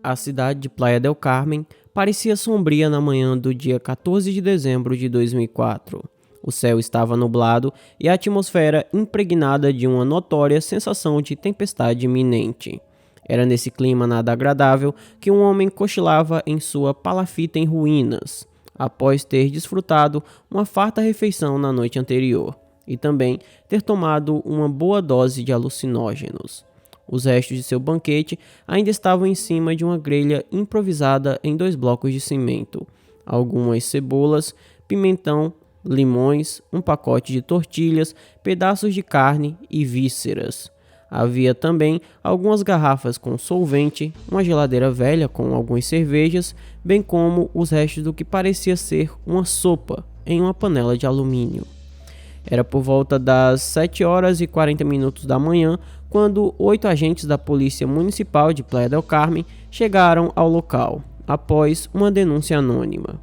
A cidade de Playa del Carmen parecia sombria na manhã do dia 14 de dezembro de 2004. O céu estava nublado e a atmosfera impregnada de uma notória sensação de tempestade iminente. Era nesse clima nada agradável que um homem cochilava em sua palafita em ruínas, após ter desfrutado uma farta refeição na noite anterior, e também ter tomado uma boa dose de alucinógenos. Os restos de seu banquete ainda estavam em cima de uma grelha improvisada em 2 blocos de cimento, algumas cebolas, pimentão, limões, um pacote de tortilhas, pedaços de carne e vísceras. Havia também algumas garrafas com solvente, uma geladeira velha com algumas cervejas, bem como os restos do que parecia ser uma sopa em uma panela de alumínio. Era por volta das 7h40 da manhã quando 8 agentes da Polícia Municipal de Playa del Carmen chegaram ao local, após uma denúncia anônima.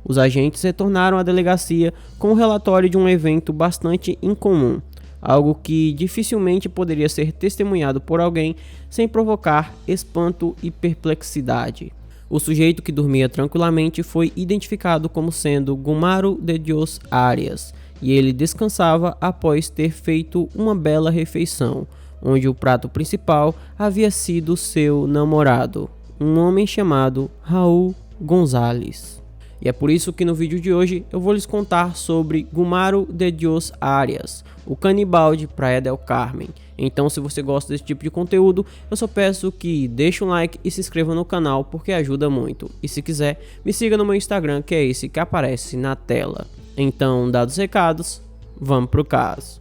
Os agentes retornaram à delegacia com um relatório de um evento bastante incomum, algo que dificilmente poderia ser testemunhado por alguém sem provocar espanto e perplexidade. O sujeito que dormia tranquilamente foi identificado como sendo Gumaro de Dios Arias, e ele descansava após ter feito uma bela refeição, onde o prato principal havia sido seu namorado, um homem chamado Raul González. E é por isso que no vídeo de hoje eu vou lhes contar sobre Gumaro de Dios Arias, o canibal de Playa del Carmen. Então, se você gosta desse tipo de conteúdo, eu só peço que deixe um like e se inscreva no canal, porque ajuda muito. E se quiser, me siga no meu Instagram, que é esse que aparece na tela. Então, dados os recados, vamos pro caso.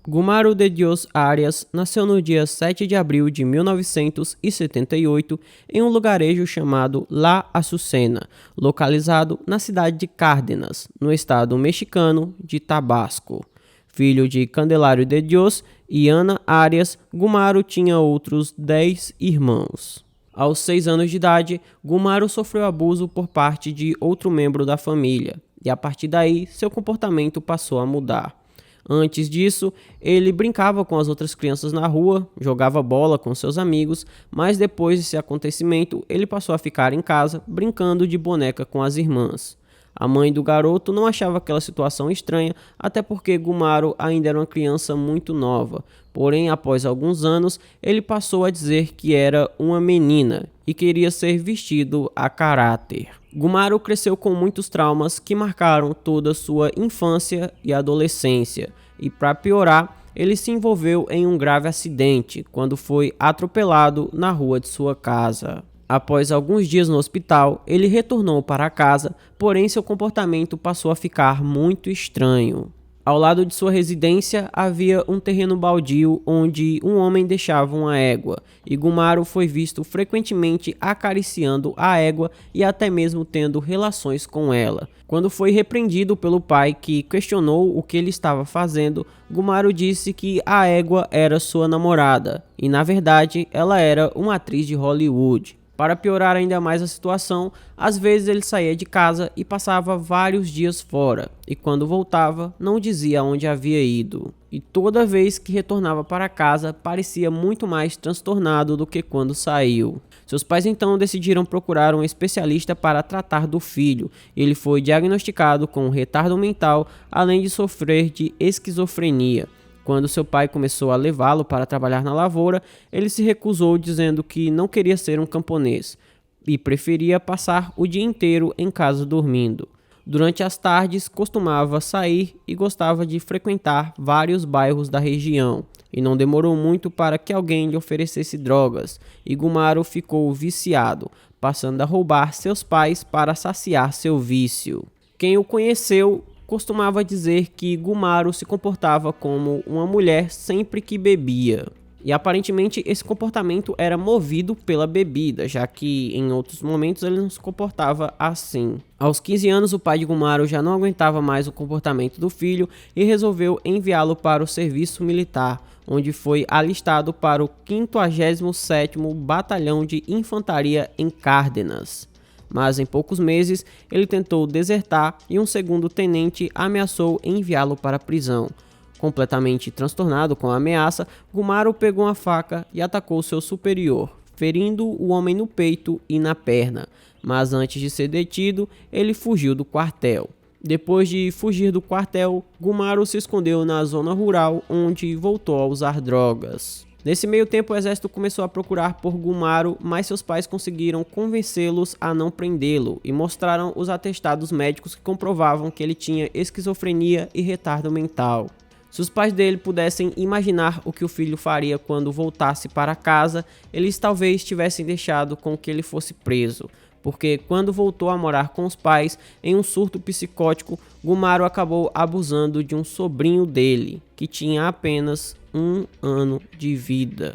Gumaro de Dios Arias nasceu no dia 7 de abril de 1978 em um lugarejo chamado La Azucena, localizado na cidade de Cárdenas, no estado mexicano de Tabasco. Filho de Candelario de Dios e Ana Arias, Gumaro tinha outros 10 irmãos. Aos 6 anos de idade, Gumaro sofreu abuso por parte de outro membro da família, e a partir daí seu comportamento passou a mudar. Antes disso, ele brincava com as outras crianças na rua, jogava bola com seus amigos, mas depois desse acontecimento, ele passou a ficar em casa brincando de boneca com as irmãs. A mãe do garoto não achava aquela situação estranha, até porque Gumaro ainda era uma criança muito nova. Porém, após alguns anos, ele passou a dizer que era uma menina e queria ser vestido a caráter. Gumaro cresceu com muitos traumas que marcaram toda sua infância e adolescência, e para piorar, ele se envolveu em um grave acidente quando foi atropelado na rua de sua casa. Após alguns dias no hospital, ele retornou para casa, porém seu comportamento passou a ficar muito estranho. Ao lado de sua residência havia um terreno baldio onde um homem deixava uma égua, e Gumaro foi visto frequentemente acariciando a égua e até mesmo tendo relações com ela. Quando foi repreendido pelo pai, que questionou o que ele estava fazendo, Gumaro disse que a égua era sua namorada, e na verdade ela era uma atriz de Hollywood. Para piorar ainda mais a situação, às vezes ele saía de casa e passava vários dias fora, e quando voltava, não dizia onde havia ido. E toda vez que retornava para casa, parecia muito mais transtornado do que quando saiu. Seus pais então decidiram procurar um especialista para tratar do filho. Ele foi diagnosticado com retardo mental, além de sofrer de esquizofrenia. Quando seu pai começou a levá-lo para trabalhar na lavoura, ele se recusou, dizendo que não queria ser um camponês e preferia passar o dia inteiro em casa dormindo. Durante as tardes, costumava sair e gostava de frequentar vários bairros da região, e não demorou muito para que alguém lhe oferecesse drogas, e Gumaro ficou viciado, passando a roubar seus pais para saciar seu vício. Quem o conheceu costumava dizer que Gumaro se comportava como uma mulher sempre que bebia. E aparentemente esse comportamento era movido pela bebida, já que em outros momentos ele não se comportava assim. Aos 15 anos, o pai de Gumaro já não aguentava mais o comportamento do filho e resolveu enviá-lo para o serviço militar, onde foi alistado para o 57º Batalhão de Infantaria em Cárdenas. mas em poucos meses ele tentou desertar e um segundo tenente ameaçou enviá-lo para a prisão. Completamente transtornado com a ameaça, Gumaru pegou uma faca e atacou seu superior, ferindo o homem no peito e na perna, mas antes de ser detido, ele fugiu do quartel. Depois de fugir do quartel, Gumaru se escondeu na zona rural, onde voltou a usar drogas. Nesse meio tempo, o exército começou a procurar por Gumaru, mas seus pais conseguiram convencê-los a não prendê-lo e mostraram os atestados médicos que comprovavam que ele tinha esquizofrenia e retardo mental. Se os pais dele pudessem imaginar o que o filho faria quando voltasse para casa, eles talvez tivessem deixado com que ele fosse preso, porque quando voltou a morar com os pais, em um surto psicótico, Gumaru acabou abusando de um sobrinho dele, que tinha apenas 1 ano de vida.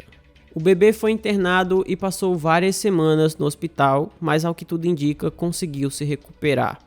O bebê foi internado e passou várias semanas no hospital, mas ao que tudo indica, conseguiu se recuperar.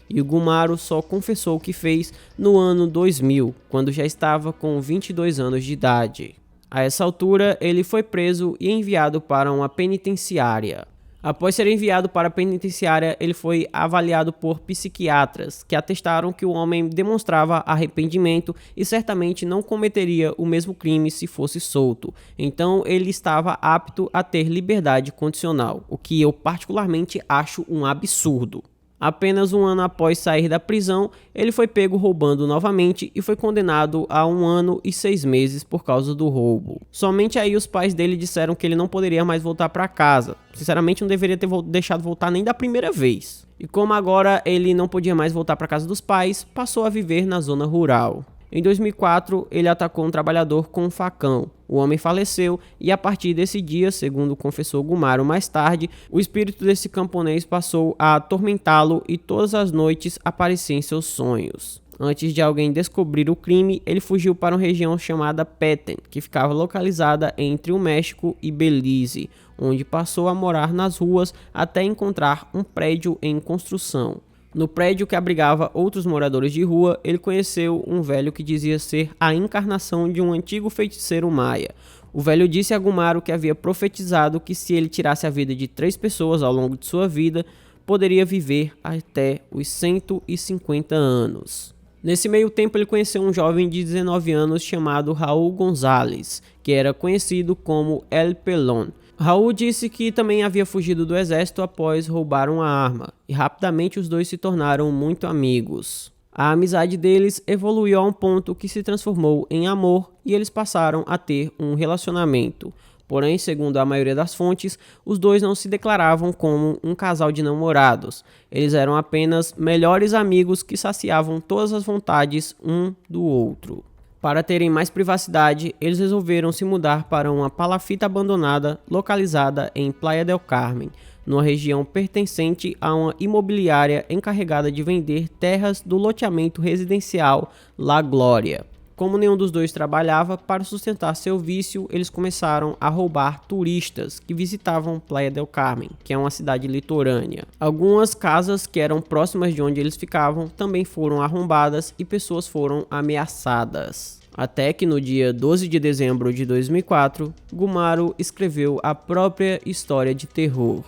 E o Gumaru só confessou o que fez no ano 2000, quando já estava com 22 anos de idade. A essa altura, ele foi preso e enviado para uma penitenciária. Após ser enviado para a penitenciária, ele foi avaliado por psiquiatras, que atestaram que o homem demonstrava arrependimento e certamente não cometeria o mesmo crime se fosse solto. Então ele estava apto a ter liberdade condicional, o que eu particularmente acho um absurdo. Apenas 1 ano após sair da prisão, ele foi pego roubando novamente e foi condenado a 1 ano e 6 meses por causa do roubo. Somente aí os pais dele disseram que ele não poderia mais voltar para casa. Sinceramente, não deveria ter deixado voltar nem da primeira vez. E como agora ele não podia mais voltar para casa dos pais, passou a viver na zona rural. Em 2004, ele atacou um trabalhador com um facão. O homem faleceu e a partir desse dia, segundo confessou Gumaru mais tarde, o espírito desse camponês passou a atormentá-lo e todas as noites aparecia em seus sonhos. Antes de alguém descobrir o crime, ele fugiu para uma região chamada Petén, que ficava localizada entre o México e Belize, onde passou a morar nas ruas até encontrar um prédio em construção. No prédio que abrigava outros moradores de rua, ele conheceu um velho que dizia ser a encarnação de um antigo feiticeiro maia. O velho disse a Gumaru que havia profetizado que se ele tirasse a vida de 3 pessoas ao longo de sua vida, poderia viver até os 150 anos. Nesse meio tempo, ele conheceu um jovem de 19 anos chamado Raul González, que era conhecido como El Pelón. Raul disse que também havia fugido do exército após roubar uma arma, e rapidamente os dois se tornaram muito amigos. A amizade deles evoluiu a um ponto que se transformou em amor e eles passaram a ter um relacionamento. Porém, segundo a maioria das fontes, os dois não se declaravam como um casal de namorados. Eles eram apenas melhores amigos que saciavam todas as vontades um do outro. Para terem mais privacidade, eles resolveram se mudar para uma palafita abandonada localizada em Playa del Carmen, numa região pertencente a uma imobiliária encarregada de vender terras do loteamento residencial La Glória. Como nenhum dos dois trabalhava, para sustentar seu vício, eles começaram a roubar turistas que visitavam Playa del Carmen, que é uma cidade litorânea. Algumas casas que eram próximas de onde eles ficavam também foram arrombadas e pessoas foram ameaçadas. Até que no dia 12 de dezembro de 2004, Gumaru escreveu a própria história de terror.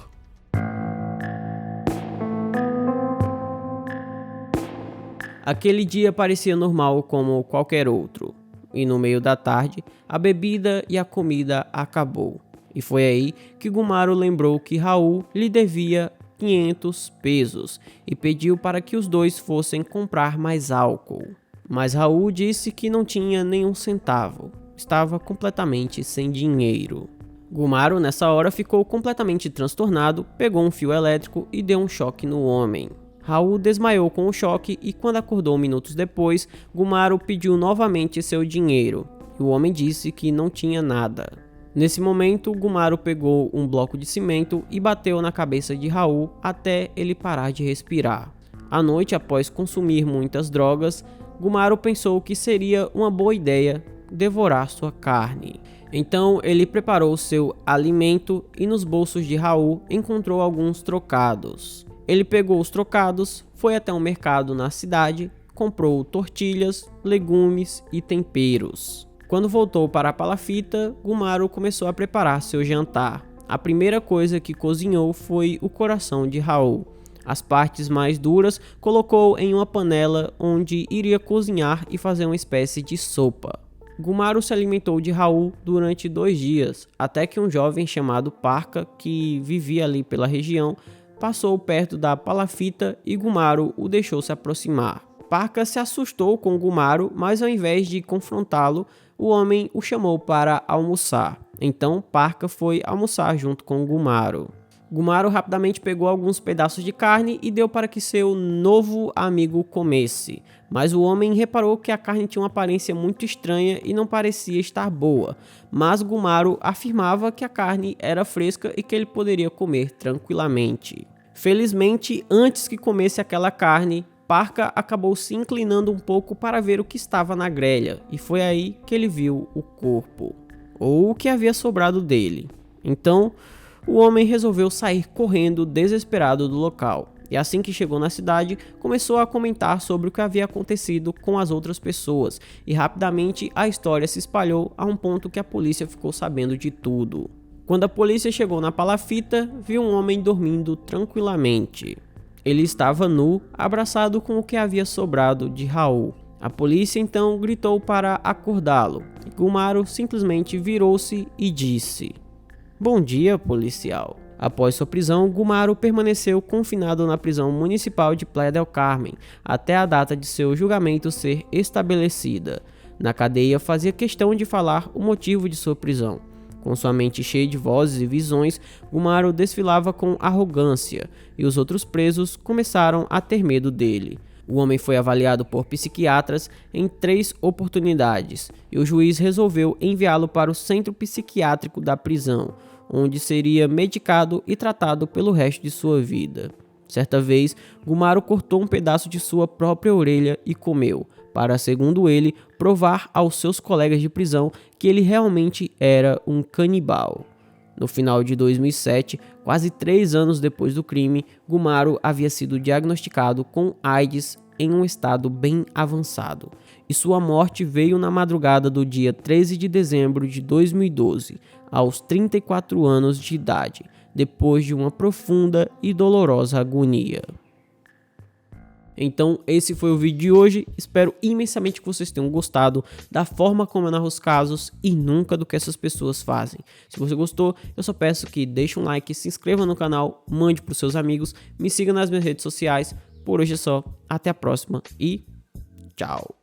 Aquele dia parecia normal como qualquer outro, e no meio da tarde, a bebida e a comida acabou. E foi aí que Gumaru lembrou que Raul lhe devia 500 pesos e pediu para que os dois fossem comprar mais álcool. Mas Raul disse que não tinha nenhum centavo, estava completamente sem dinheiro. Gumaru nessa hora ficou completamente transtornado, pegou um fio elétrico e deu um choque no homem. Raul desmaiou com o choque e quando acordou minutos depois, Gumaru pediu novamente seu dinheiro e o homem disse que não tinha nada. Nesse momento, Gumaru pegou um bloco de cimento e bateu na cabeça de Raul até ele parar de respirar. À noite, após consumir muitas drogas, Gumaru pensou que seria uma boa ideia devorar sua carne. Então ele preparou seu alimento e nos bolsos de Raul encontrou alguns trocados. Ele pegou os trocados, foi até um mercado na cidade, comprou tortilhas, legumes e temperos. Quando voltou para a palafita, Gumaru começou a preparar seu jantar. A primeira coisa que cozinhou foi o coração de Raul. As partes mais duras colocou em uma panela onde iria cozinhar e fazer uma espécie de sopa. Gumaro se alimentou de Raul durante 2 dias, até que um jovem chamado Parca, que vivia ali pela região, passou perto da palafita e Gumaro o deixou se aproximar. Parca se assustou com Gumaro, mas ao invés de confrontá-lo, o homem o chamou para almoçar. Então Parca foi almoçar junto com Gumaro. Gumaro rapidamente pegou alguns pedaços de carne e deu para que seu novo amigo comesse, mas o homem reparou que a carne tinha uma aparência muito estranha e não parecia estar boa, mas Gumaro afirmava que a carne era fresca e que ele poderia comer tranquilamente. Felizmente, antes que comesse aquela carne, Parca acabou se inclinando um pouco para ver o que estava na grelha, e foi aí que ele viu o corpo, ou o que havia sobrado dele. Então, o homem resolveu sair correndo desesperado do local, e assim que chegou na cidade, começou a comentar sobre o que havia acontecido com as outras pessoas, e rapidamente a história se espalhou a um ponto que a polícia ficou sabendo de tudo. Quando a polícia chegou na palafita, viu um homem dormindo tranquilamente. Ele estava nu, abraçado com o que havia sobrado de Raul. A polícia então gritou para acordá-lo. Gumaro simplesmente virou-se e disse: "Bom dia, policial." Após sua prisão, Gumaro permaneceu confinado na prisão municipal de Playa del Carmen até a data de seu julgamento ser estabelecida. Na cadeia, fazia questão de falar o motivo de sua prisão. Com sua mente cheia de vozes e visões, Gumaro desfilava com arrogância, e os outros presos começaram a ter medo dele. O homem foi avaliado por psiquiatras em 3 oportunidades, e o juiz resolveu enviá-lo para o centro psiquiátrico da prisão, onde seria medicado e tratado pelo resto de sua vida. Certa vez, Gumaro cortou um pedaço de sua própria orelha e comeu, para, segundo ele, provar aos seus colegas de prisão que ele realmente era um canibal. No final de 2007, quase 3 anos depois do crime, Gumaro havia sido diagnosticado com AIDS em um estado bem avançado, e sua morte veio na madrugada do dia 13 de dezembro de 2012, aos 34 anos de idade, depois de uma profunda e dolorosa agonia. Então esse foi o vídeo de hoje, espero imensamente que vocês tenham gostado da forma como eu narro os casos e nunca do que essas pessoas fazem. Se você gostou, eu só peço que deixe um like, se inscreva no canal, mande para os seus amigos, me siga nas minhas redes sociais. Por hoje é só, até a próxima e tchau!